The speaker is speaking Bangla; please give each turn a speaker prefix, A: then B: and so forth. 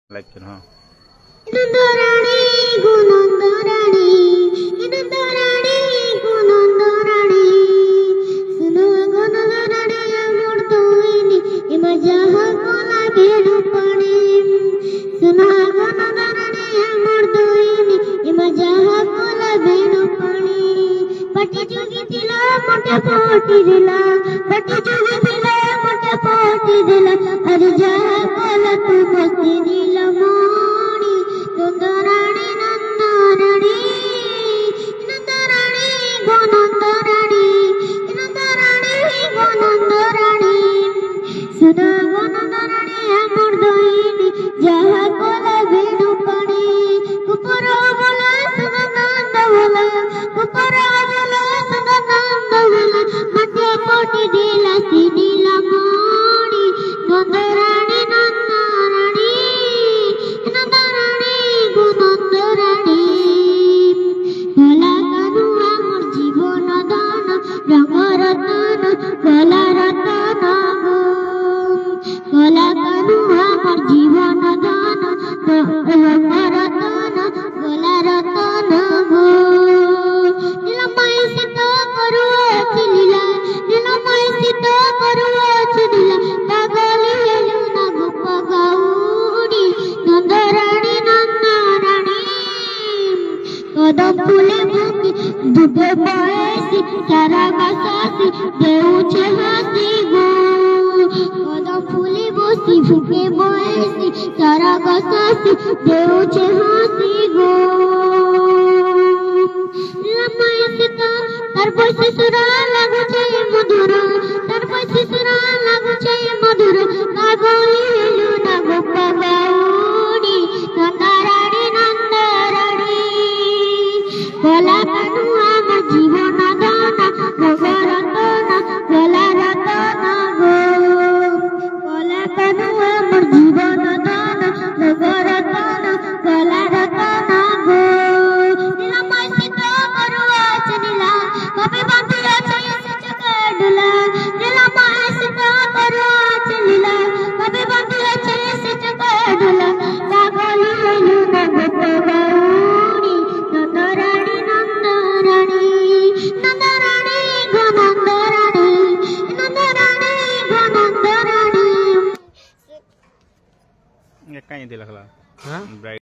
A: লাইভ চল হ্যাঁ
B: ইনন্দরাণী গুণন্দরাণী ইনন্দরাণী গুণন্দরাণী শুনো গুণন্দরাণী আমার দইনি এমা যাহা কোলা বেড়ু পানি শুনো গুণন্দরাণী আমার দইনি এমা যাহা কোলা বেড়ু পানি পটি যোগী দিল মোটে পটি দিল পটি যোগী দিল মোটে পটি দিল আরে যাহা কোলা তু মস্তি দিল মনি নন্দরাণী নন্দরাণী নন্দরাণী গনন্দরাণী নন্দরাণী গনন্দরাণী সুনা গনন্দরাণী আমার দইনি যাহা কোলা বেণু পানি কুপর বলা সুনা নন্দ বলা কুপর বলা সুনা নন্দ বলা মতে পটি দিলা সিনিলা মনি নন্দরাণী নন্দরাণী নন্দরাণী গুণন্দরাণী কলা কানু আমার জীবন দান রঙ রতন কলা রতন কলা কানু আমার জীবন দান রঙ রতন কলা রতন নীলময় শীত করুছি লীলা নীলময় শীত করুছি লীলা পাগলি হেলু না গোপ গাউনি নন্দরাণী নন্দরাণী কদম ফুলে বুকে দুধে বয়সী সারা বাসাসি দেউছে হাসি গো কদম ফুলে বসি বুকে বয়সী সারা বাসাসি দেউছে হাসি গো নীলময় শীত তার বসে সুরা লাগুছে মধুর তার বসে সুরা লাগুছে মধুর পাগলি হেলু না গোপ গাউনি নন্দরাণী নন্দরাণী কলা কানু আমার জীবন দান রঙ রতন কলা রতন গো কলা কানু আমার জীবন দান রঙ রতন কলা রতন গো নীলময় শীত করুয়াছে নীলা কবে বাঁধিয়াছে এসে চোখে ডুলা নীলময় শীত করুয়াছে নীলা কবে বাঁধিয়াছে এসে চোখে ডুলা পাগলি হইলু না গোপ গাউনি নন্দরাণী নন্দরাণী নন্দরাণী গনন্দরাণী নন্দরাণী গনন্দরাণী
A: কাই দিলা খেলা
C: হ্যাঁ